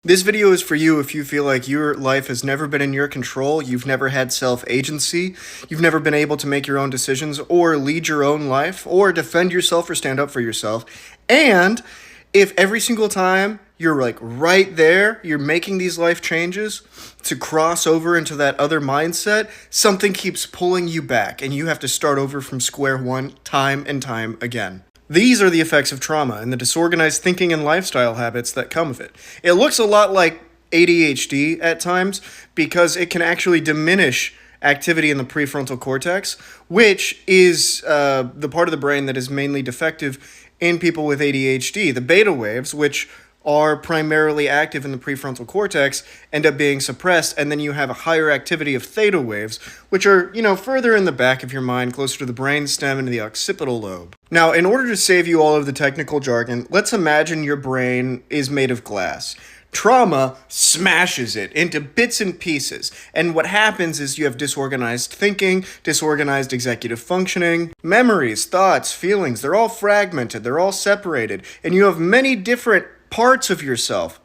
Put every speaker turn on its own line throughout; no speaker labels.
This video is for you if you feel like your life has never been in your control, you've never had self-agency, you've never been able to make your own decisions or lead your own life or defend yourself or stand up for yourself. And if every single time you're like right there, you're making these life changes to cross over into that other mindset, something keeps pulling you back and you have to start over from square one time and time again. These are the effects of trauma and the disorganized thinking and lifestyle habits that come of it. It looks a lot like ADHD at times because it can actually diminish activity in the prefrontal cortex, which is the part of the brain that is mainly defective in people with ADHD. The beta waves, which are primarily active in the prefrontal cortex, end up being suppressed, and then you have a higher activity of theta waves, which are, further in the back of your mind, closer to the brainstem and the occipital lobe. Now, in order to save you all of the technical jargon, let's imagine your brain is made of glass. Trauma smashes it into bits and pieces, and what happens is you have disorganized thinking, disorganized executive functioning, memories, thoughts, feelings, they're all fragmented, they're all separated, and you have many different parts of yourself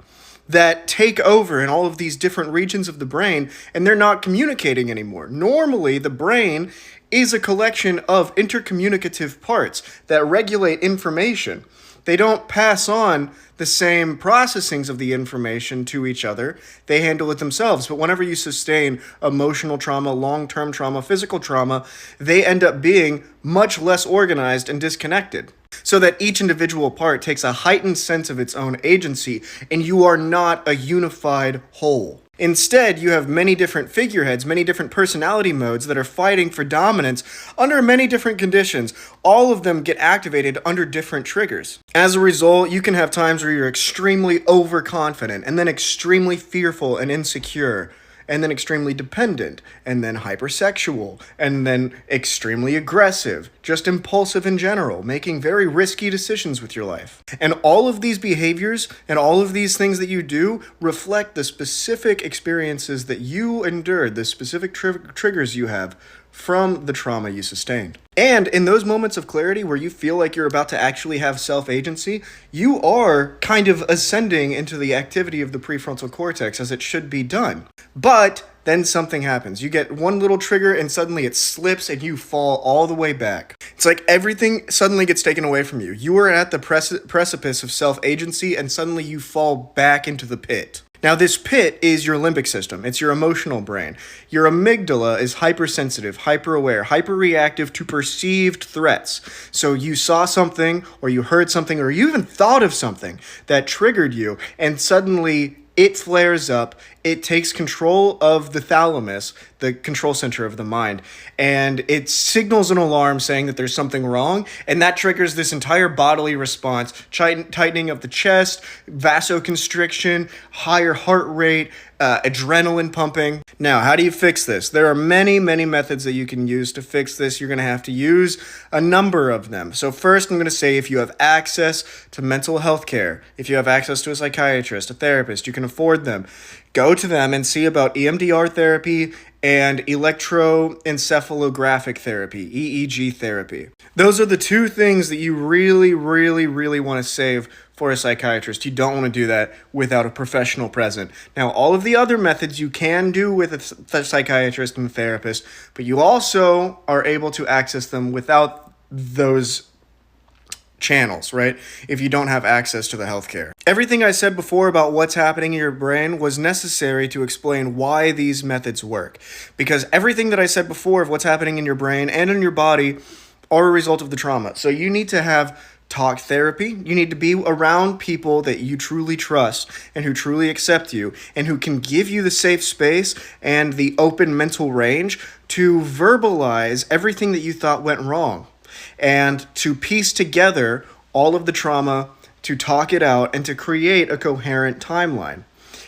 that take over in all of these different regions of the brain, and they're not communicating anymore. Normally, the brain is a collection of intercommunicative parts that regulate information. They don't pass on the same processings of the information to each other. They handle it themselves. But whenever you sustain emotional trauma, long-term trauma, physical trauma, they end up being much less organized and disconnected, so that each individual part takes a heightened sense of its own agency, and you are not a unified whole. Instead, you have many different figureheads, many different personality modes that are fighting for dominance under many different conditions. All of them get activated under different triggers. As a result, you can have times where you're extremely overconfident, and then extremely fearful and insecure, and then extremely dependent, and then hypersexual, and then extremely aggressive, just impulsive in general, making very risky decisions with your life. And all of these behaviors and all of these things that you do reflect the specific experiences that you endured, the specific triggers you have from the trauma you sustained. And in those moments of clarity where you feel like you're about to actually have self-agency, you are kind of ascending into the activity of the prefrontal cortex as it should be done. But then something happens. You get one little trigger and suddenly it slips and you fall all the way back. It's like everything suddenly gets taken away from you. You are at the precipice of self-agency and suddenly you fall back into the pit. Now, this pit is your limbic system. It's your emotional brain. Your amygdala is hypersensitive, hyper-aware, hyper-reactive to perceived threats. So you saw something, or you heard something, or you even thought of something that triggered you, and suddenly it flares up. It takes control of the thalamus, the control center of the mind, and it signals an alarm saying that there's something wrong, and that triggers this entire bodily response, tightening of the chest, vasoconstriction, higher heart rate, adrenaline pumping. Now, how do you fix this? There are many, many methods that you can use to fix this. You're going to have to use a number of them. So first, I'm going to say if you have access to mental health care, if you have access to a psychiatrist, a therapist, you can afford them, go to them and see about EMDR therapy and electroencephalographic therapy, EEG therapy. Those are the two things that you really, really, really want to save for a psychiatrist. You don't want to do that without a professional present. Now, all of the other methods you can do with a psychiatrist and a therapist, but you also are able to access them without those channels, right? If you don't have access to the healthcare. Everything I said before about what's happening in your brain was necessary to explain why these methods work. Because everything that I said before of what's happening in your brain and in your body are a result of the trauma. So you need to have talk therapy. You need to be around people that you truly trust and who truly accept you and who can give you the safe space and the open mental range to verbalize everything that you thought went wrong, and to piece together all of the trauma, to talk it out, and to create a coherent timeline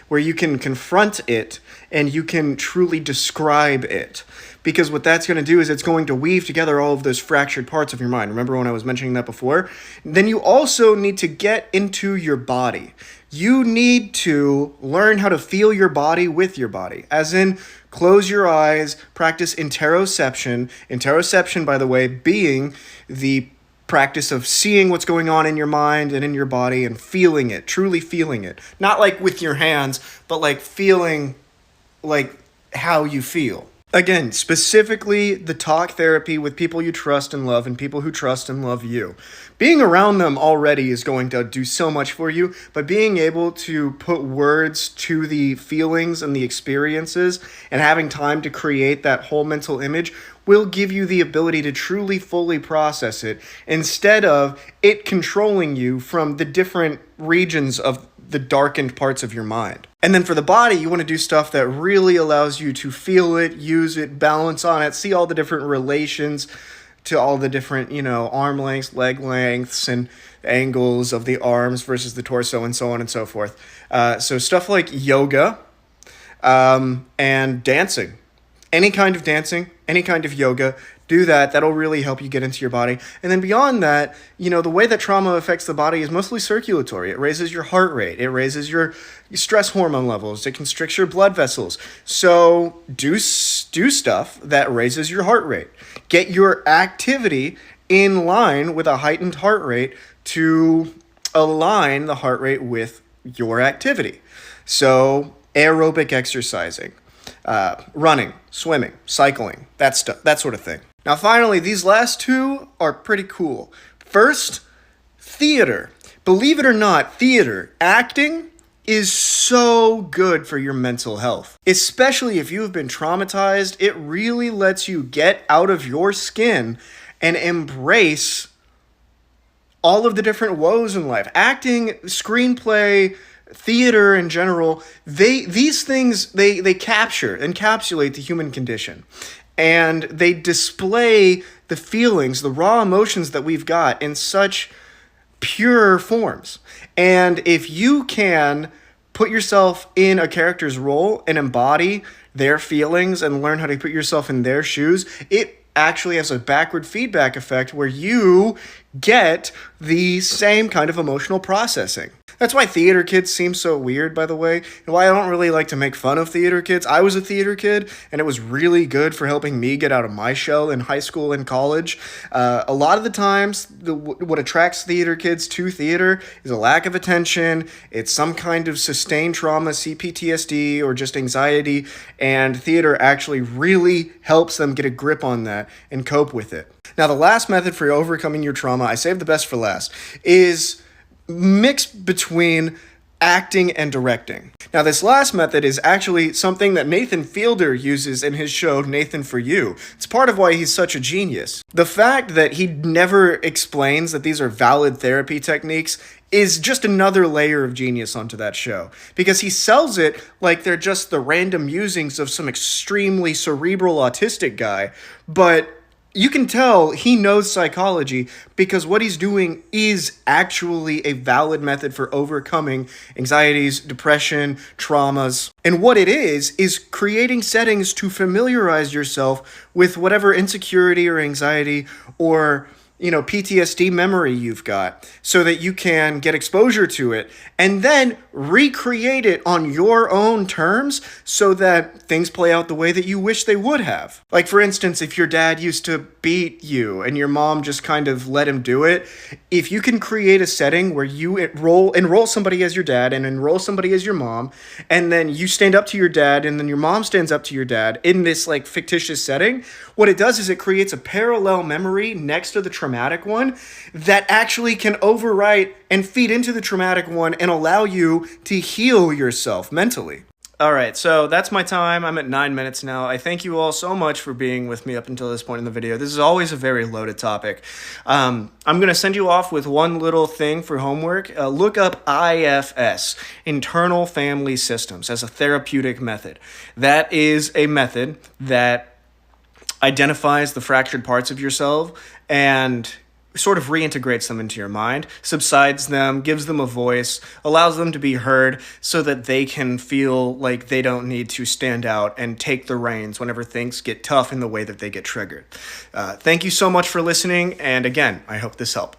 where you can confront it and you can truly describe it. Because what that's going to do is it's going to weave together all of those fractured parts of your mind. Remember when I was mentioning that before? Then you also need to get into your body. You need to learn how to feel your body with your body. As in, close your eyes, practice interoception. Interoception, by the way, being the practice of seeing what's going on in your mind and in your body and feeling it, truly feeling it. Not like with your hands, but like feeling like how you feel. Again, specifically the talk therapy with people you trust and love and people who trust and love you. Being around them already is going to do so much for you, but being able to put words to the feelings and the experiences and having time to create that whole mental image will give you the ability to truly fully process it instead of it controlling you from the different regions of the darkened parts of your mind. And then for the body, you want to do stuff that really allows you to feel it, use it, balance on it, see all the different relations to all the different, arm lengths, leg lengths, and angles of the arms versus the torso, and so on and so forth. So stuff like yoga and dancing. Any kind of dancing, any kind of yoga, do that. That'll really help you get into your body. And then beyond that, the way that trauma affects the body is mostly circulatory. It raises your heart rate. It raises your stress hormone levels. It constricts your blood vessels. So do stuff that raises your heart rate. Get your activity in line with a heightened heart rate to align the heart rate with your activity. So aerobic exercising. Running, swimming, cycling, that sort of thing. Now, finally, these last two are pretty cool. First, theater. Believe it or not, theater, acting, is so good for your mental health. Especially if you have been traumatized, it really lets you get out of your skin and embrace all of the different woes in life. Acting, screenplay, theater in general, these things encapsulate the human condition, and they display the feelings, the raw emotions that we've got in such pure forms. And if you can put yourself in a character's role and embody their feelings and learn how to put yourself in their shoes, it actually has a backward feedback effect where you get the same kind of emotional processing. That's why theater kids seem so weird, by the way, and why I don't really like to make fun of theater kids. I was a theater kid, and it was really good for helping me get out of my shell in high school and college. A lot of the times, what attracts theater kids to theater is a lack of attention. It's some kind of sustained trauma, CPTSD, or just anxiety, and theater actually really helps them get a grip on that and cope with it. Now, the last method for overcoming your trauma, I saved the best for last, is mix between acting and directing. Now, this last method is actually something that Nathan Fielder uses in his show, Nathan For You. It's part of why he's such a genius. The fact that he never explains that these are valid therapy techniques is just another layer of genius onto that show, because he sells it like they're just the random musings of some extremely cerebral autistic guy, but you can tell he knows psychology because what he's doing is actually a valid method for overcoming anxieties, depression, traumas. And what it is creating settings to familiarize yourself with whatever insecurity or anxiety or PTSD memory you've got, so that you can get exposure to it and then recreate it on your own terms so that things play out the way that you wish they would have. Like, for instance, if your dad used to beat you and your mom just kind of let him do it, if you can create a setting where you enroll somebody as your dad and enroll somebody as your mom, and then you stand up to your dad and then your mom stands up to your dad in this like fictitious setting, what it does is it creates a parallel memory next to the traumatic one that actually can overwrite and feed into the traumatic one and allow you to heal yourself mentally. All right, so that's my time. I'm at 9 minutes now. I thank you all so much for being with me up until this point in the video. This is always a very loaded topic. I'm going to send you off with one little thing for homework. Look up IFS, Internal Family Systems, as a therapeutic method. That is a method that identifies the fractured parts of yourself and sort of reintegrates them into your mind, subsides them, gives them a voice, allows them to be heard so that they can feel like they don't need to stand out and take the reins whenever things get tough in the way that they get triggered. Thank you so much for listening, and again, I hope this helped.